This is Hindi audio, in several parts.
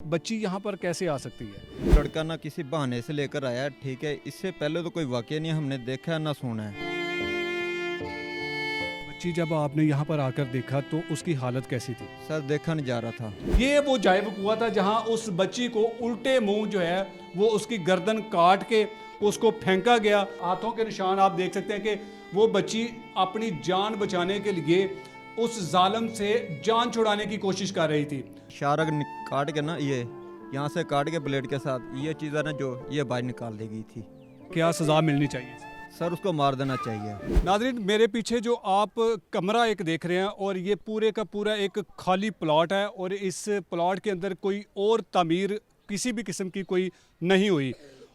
बच्ची यहाँ पर कैसे आ सकती है? लड़का ना किसी बहाने से लेकर आया है, ठीक है। इससे पहले तो कोई वाकया नहीं हमने देखा है ना सुना है। बच्ची जब आपने यहाँ पर आकर देखा तो उसकी हालत कैसी थी? सर देखा नहीं जा रहा था। ये वो जायब कुआं था जहाँ उस बच्ची को उल्टे मुंह जो है वो उसकी गर्दन काट के उसको फेंका गया। हाथों के निशान आप देख सकते हैं कि वो बच्ची अपनी जान बचाने के लिए उस जालिम से जान छुड़ाने की कोशिश कर रही थी। शारक काट के ना ये यहाँ से काट के ब्लेड के साथ ये चीज़ है ना जो ये बाहर निकाल दी गई थी। क्या सजा मिलनी चाहिए? सर उसको मार देना चाहिए। नाज़रीन, मेरे पीछे जो आप कमरा एक देख रहे हैं और ये पूरे का पूरा एक खाली प्लॉट है और इस प्लॉट के अंदर कोई और तामीर किसी भी किस्म की कोई नहीं हुई।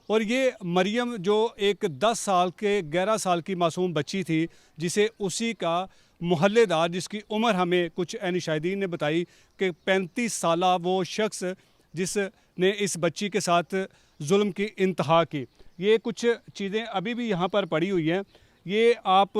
और ये मरियम जो एक 10 साल के 11 साल की मासूम बच्ची थी जिसे उसी का मोहल्लेदार, जिसकी उम्र हमें कुछ ऐन शाहिदीन ने बताई कि 35 साला वो शख्स जिसने इस बच्ची के साथ जुल्म की इंतहा की। ये कुछ चीज़ें अभी भी यहाँ पर पड़ी हुई हैं। ये आप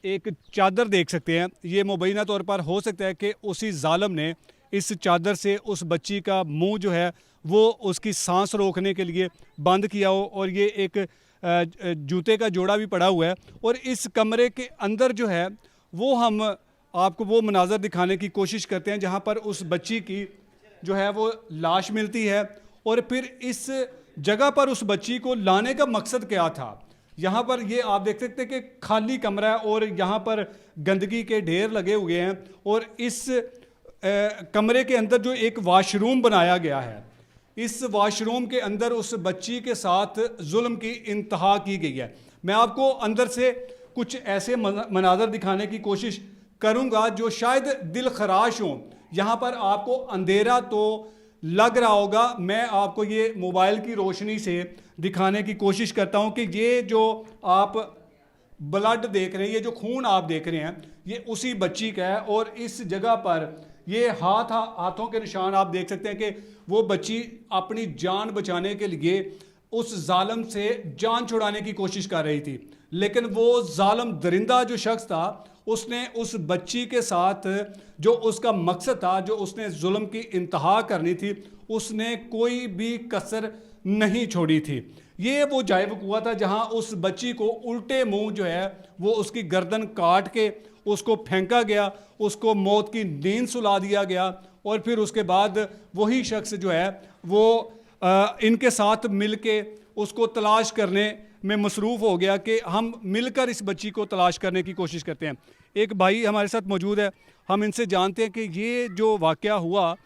एक चादर देख सकते हैं। ये मुबैना तौर पर हो सकता है कि उसी जालिम ने इस चादर से उस बच्ची का मुंह जो है वो उसकी सांस रोकने के लिए बंद किया हो। और ये एक जूते का जोड़ा भी पड़ा हुआ है। और इस कमरे के अंदर जो है वो हम आपको वो मनाजर दिखाने की कोशिश करते हैं जहाँ पर उस बच्ची की जो है वो लाश मिलती है। और फिर इस जगह पर उस बच्ची को लाने का मकसद क्या था? यहाँ पर ये आप देख सकते हैं कि खाली कमरा है और यहाँ पर गंदगी के ढेर लगे हुए हैं। और इस कमरे के अंदर जो एक वाशरूम बनाया गया है, इस वाशरूम के अंदर उस बच्ची के साथ जुल्म की इंतहा की गई है। मैं आपको अंदर से कुछ ऐसे मनाजर दिखाने की कोशिश करूँगा जो शायद दिल खराश हों। यहाँ पर आपको अंधेरा तो लग रहा होगा, मैं आपको ये मोबाइल की रोशनी से दिखाने की कोशिश करता हूँ कि ये जो आप ब्लड देख रहे हैं, ये जो खून आप देख रहे हैं, ये उसी बच्ची का है। और इस जगह पर ये हाथों के निशान आप देख सकते हैं कि वो बच्ची अपनी जान बचाने के लिए उस जालिम से जान छुड़ाने की कोशिश कर रही थी। लेकिन वो जालिम दरिंदा जो शख्स था उसने उस बच्ची के साथ जो उसका मकसद था, जो उसने जुल्म की इंतहा करनी थी, उसने कोई भी कसर नहीं छोड़ी थी। ये वो जायब कुआं था जहां उस बच्ची को उल्टे मुंह जो है वो उसकी गर्दन काट के उसको फेंका गया, उसको मौत की नींद सुला दिया गया। और फिर उसके बाद वही शख्स जो है वो इनके साथ मिलके उसको तलाश करने में मसरूफ़ हो गया कि हम मिलकर इस बच्ची को तलाश करने की कोशिश करते हैं। एक भाई हमारे साथ मौजूद है, हम इनसे जानते हैं कि ये जो वाक़या हुआ,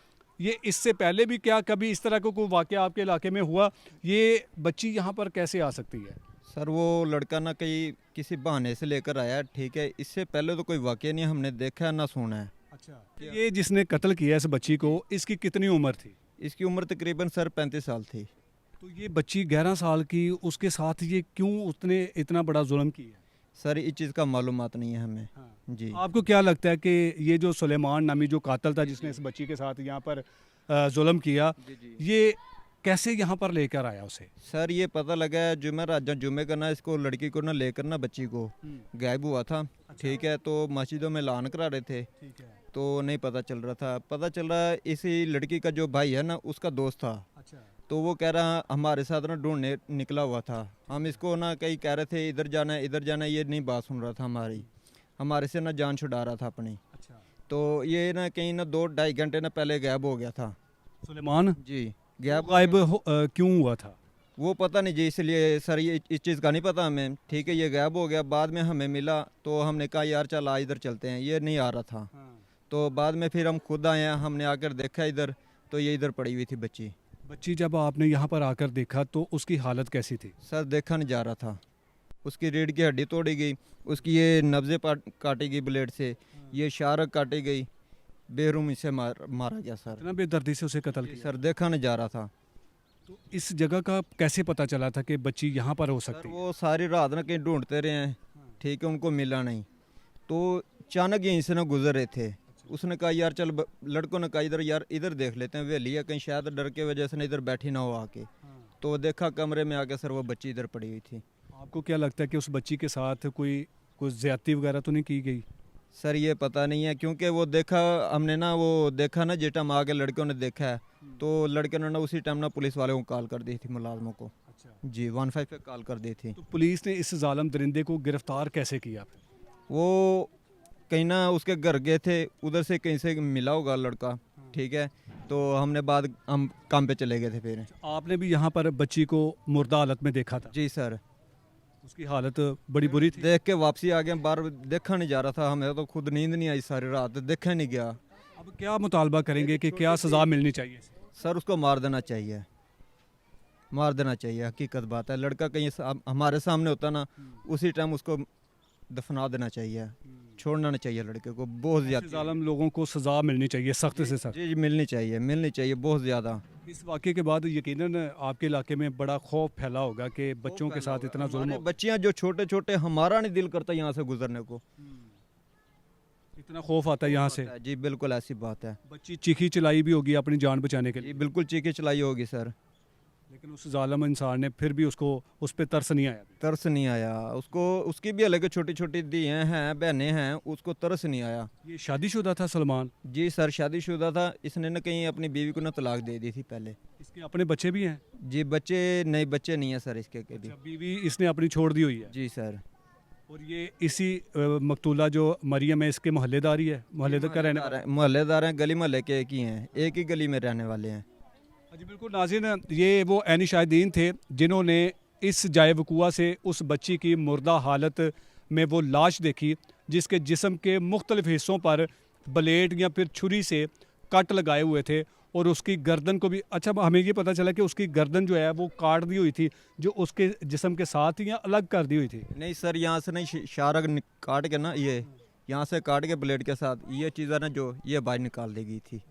ये इससे पहले भी क्या कभी इस तरह का कोई वाक़या आपके इलाके में हुआ? ये बच्ची यहाँ पर कैसे आ सकती है? सर वो लड़का ना किसी बहाने से लेकर आया है, ठीक है। इससे पहले तो कोई वाकया नहीं हमने देखा है ना सुना है। अच्छा, ये जिसने कत्ल किया इस बच्ची को, इसकी कितनी उम्र थी? इसकी उम्र तकरीबन सर 35 साल थी। तो ये बच्ची 11 साल की, उसके साथ ये क्यों उसने इतना बड़ा जुल्म किया? सर इस चीज़ का मालूमात नहीं है हमें। हाँ। जी। आपको क्या लगता है कि ये जो सुलेमान नामी जो कातिल था जिसने इस बच्ची के साथ यहाँ पर जुल्म किया, ये कैसे यहाँ पर लेकर आया उसे? सर ये पता लगा है जुमेरात जुमे का ना इसको लड़की को ना लेकर ना बच्ची को गायब हुआ था। अच्छा। ठीक है, तो मस्जिदों में ऐलान करा रहे थे, ठीक है। तो नहीं पता चल रहा था। पता चल रहा है इसी लड़की का जो भाई है ना उसका दोस्त था, अच्छा। तो वो कह रहा हमारे साथ ना ढूंढने निकला हुआ था। हम इसको ना कहीं कह रहे थे इधर जाना है इधर जाना है, ये नहीं बात सुन रहा था हमारे से ना जान छुड़ा रहा था अपनी। अच्छा। तो ये ना कहीं ना 2-2.5 घंटे ना पहले गायब हो गया था। सुलेमान जी गायब क्यों हुआ था? वो पता नहीं जी, इसलिए सर ये इस चीज़ का नहीं पता हमें। ठीक है, ये गायब हो गया, बाद में हमें मिला तो हमने कहा यार चल आ इधर चलते हैं, ये नहीं आ रहा था। तो बाद में फिर हम खुद आए हैं, हमने आकर देखा इधर, तो ये इधर पड़ी हुई थी बच्ची। बच्ची जब आपने यहाँ पर आकर देखा तो उसकी हालत कैसी थी? सर देखा नहीं जा रहा था। उसकी रीढ़ की हड्डी तोड़ी गई, उसकी ये नब्ज़ें काटी गई ब्लेड से, ये शारक काटी गई, बेरहमी से मारा गया सर। इतना बेदर्दी से उसे कत्ल किया? सर देखा नहीं जा रहा था। तो इस जगह का कैसे पता चला था कि बच्ची यहाँ पर हो सर सकती है? वो सारी रात ना कहीं ढूंढते रहे हैं, ठीक है, उनको मिला नहीं। तो अचानक यहीं से ना गुजर रहे थे। उसने कहा यार चल लड़कों ने कहा इधर यार इधर देख लेते हैं वेली है, कहीं शायद डर के वजह से ना इधर बैठी ना हो आके। तो देखा कमरे में आके सर वो बच्ची इधर पड़ी हुई थी। आपको क्या लगता है कि उस बच्ची के साथ कोई ज्यादती वगैरह तो नहीं की गई? सर ये पता नहीं है, क्योंकि वो देखा हमने ना, वो देखा ना जिस टाइम आगे लड़कियों ने देखा है, तो लड़के ने ना उसी टाइम ना पुलिस वालों को कॉल कर दी थी, मुलाजमों को। अच्छा, जी 15 पे कॉल कर दी थी। तो पुलिस ने इस जालिम दरिंदे को गिरफ्तार कैसे किया फिर? वो कहीं ना उसके घर गए थे, उधर से कहीं से मिला होगा लड़का, ठीक है, तो हमने बाद हम काम पे चले गए थे फिर। आपने भी यहाँ पर बच्ची को मुर्दा हालत में देखा था? जी सर, उसकी हालत बड़ी बुरी थी। देख के वापसी आ गए, बाहर देखा नहीं जा रहा था, हमें तो खुद नींद नहीं आई सारी रात, देखा नहीं गया। अब क्या मुतालबा करेंगे कि क्या सज़ा मिलनी चाहिए? सर उसको मार देना चाहिए, मार देना चाहिए, हकीकत बात है। लड़का कहीं हमारे सामने होता ना, उसी टाइम उसको दफना देना चाहिए, छोड़ना नहीं चाहिए लड़के को। बहुत ऐसे ज़्यादा जालिम लोगों को सज़ा मिलनी चाहिए, सख्त से सख्त। जी मिलनी चाहिए, मिलनी चाहिए बहुत ज़्यादा। इस वाक़े के बाद यकीनन आपके इलाके में बड़ा खौफ फैला होगा कि बच्चों के साथ इतना जुल्म हो। बच्चियाँ जो छोटे छोटे, हमारा नहीं दिल करता यहाँ से गुजरने को। इतना खौफ आता है यहाँ से। जी बिल्कुल ऐसी बात है। बच्ची चीखी चिल्लाई भी होगी अपनी जान बचाने के जी लिए, बिल्कुल चीखी चलाई होगी सर, लेकिन उस जालिम इंसान ने फिर भी उस पर तरस नहीं आया। तरस नहीं आया उसको। उसकी भी अलग छोटी छोटी दियाँ हैं, बहनें हैं, उसको तरस नहीं आया। ये शादीशुदा था सलमान? जी सर शादीशुदा था। इसने न कहीं अपनी बीवी को न तलाक दे दी थी पहले। इसके अपने बच्चे भी हैं? जी बच्चे नहीं, बच्चे नहीं है सर इसके के भी। अच्छा, बीवी इसने अपनी छोड़ दी हुई है। जी सर। और ये इसी मकतूला जो मरियम है इसके मोहल्लेदारी है, मोहल्लेदार का रहने वाला? मोहल्लेदार हैं, गली मोहल्ले के एक ही हैं, एक ही गली में रहने वाले हैं। जी बिल्कुल नाज़रीन, ये वो ऐनी शाहिदीन थे जिन्होंने इस जाए वक़ूआ से उस बच्ची की मुर्दा हालत में वो लाश देखी, जिसके जिस्म के मुख्तलिफ़ हिस्सों पर ब्लेड या फिर छुरी से कट लगाए हुए थे, और उसकी गर्दन को भी, अच्छा हमें ये पता चला कि उसकी गर्दन जो है वो काट दी हुई थी, जो उसके जिस्म के साथ ही या अलग कर दी हुई थी? नहीं सर, यहाँ से नहीं, शारग काट के ना, ये यहाँ से काट के ब्लेड के साथ ये चीज़ें ना जो ये बाहर निकाल दी गई थी।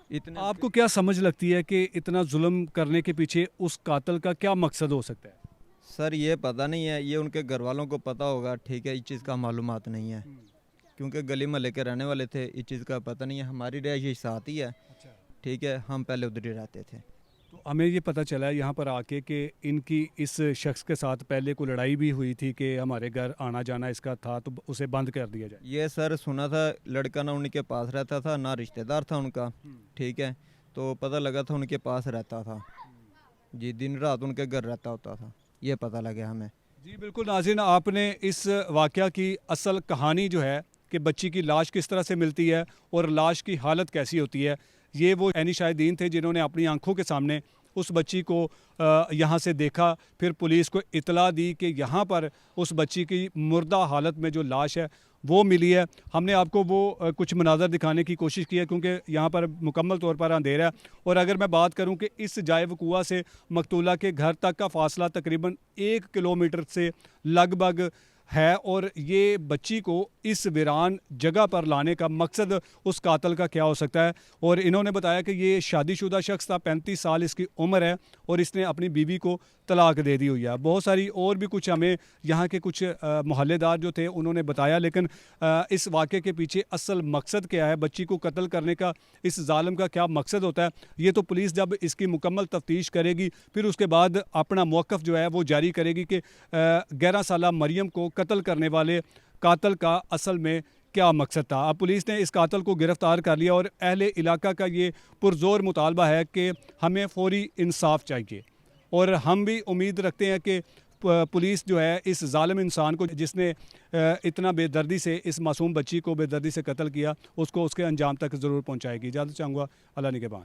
इतने आपको क्या समझ लगती है कि इतना जुल्म करने के पीछे उस कातल का क्या मकसद हो सकता है? सर ये पता नहीं है, ये उनके घर वालों को पता होगा, ठीक है, इस चीज़ का मालूमात नहीं है, क्योंकि गली मोहल्ले के रहने वाले थे, इस चीज़ का पता नहीं है। हमारी रिहायश साथ ही है, ठीक है, हम पहले उधर ही रहते थे। तो हमें ये पता चला है यहाँ पर आके कि इनकी इस शख्स के साथ पहले कोई लड़ाई भी हुई थी कि हमारे घर आना जाना इसका था, तो उसे बंद कर दिया जाए। ये सर सुना था, लड़का ना उनके पास रहता था, ना रिश्तेदार था उनका, ठीक है, तो पता लगा था उनके पास रहता था। जी दिन रात उनके घर रहता होता था, ये पता लगा हमें। जी बिल्कुल नाज़रीन, आपने इस वाक़या की असल कहानी जो है कि बच्ची की लाश किस तरह से मिलती है और लाश की हालत कैसी होती है, ये वो ऐनी शाहिदीन थे जिन्होंने अपनी आंखों के सामने उस बच्ची को यहाँ से देखा, फिर पुलिस को इतला दी कि यहाँ पर उस बच्ची की मुर्दा हालत में जो लाश है वो मिली है। हमने आपको वो कुछ मनाज़र दिखाने की कोशिश की है, क्योंकि यहाँ पर मुकम्मल तौर पर अंधेरा है। और अगर मैं बात करूँ कि इस जाए वक़ूआ से मकतूला के घर तक का फासला तकरीबन 1 किलोमीटर से लगभग है, और ये बच्ची को इस वीरान जगह पर लाने का मकसद उस कातल का क्या हो सकता है? और इन्होंने बताया कि ये शादीशुदा शख्स था, 35 साल इसकी उम्र है, और इसने अपनी बीवी को तलाक दे दी हुई है। बहुत सारी और भी कुछ हमें यहाँ के कुछ मोहल्लेदार जो थे उन्होंने बताया, लेकिन इस वाक़े के पीछे असल मकसद क्या है, बच्ची को कत्ल करने का इस जालिम का क्या मकसद होता है, ये तो पुलिस जब इसकी मुकम्मल तफ्तीश करेगी फिर उसके बाद अपना मौक़िफ़ जो है वो जारी करेगी कि 11 साला मरियम को कत्ल करने वाले कातल का असल में क्या मकसद था। अब पुलिस ने इस कातल को गिरफ़्तार कर लिया, और अहले इलाका का ये पुरज़ोर मुतालबा है कि हमें फ़ौरी इंसाफ चाहिए, और हम भी उम्मीद रखते हैं कि पुलिस जो है इस जालिम इंसान को, जिसने इतना बेदर्दी से इस मासूम बच्ची को बेदर्दी से कत्ल किया, उसको उसके अंजाम तक ज़रूर पहुँचाएगी। इजाज़त चाहूँगा, अल्लाह निगहबान।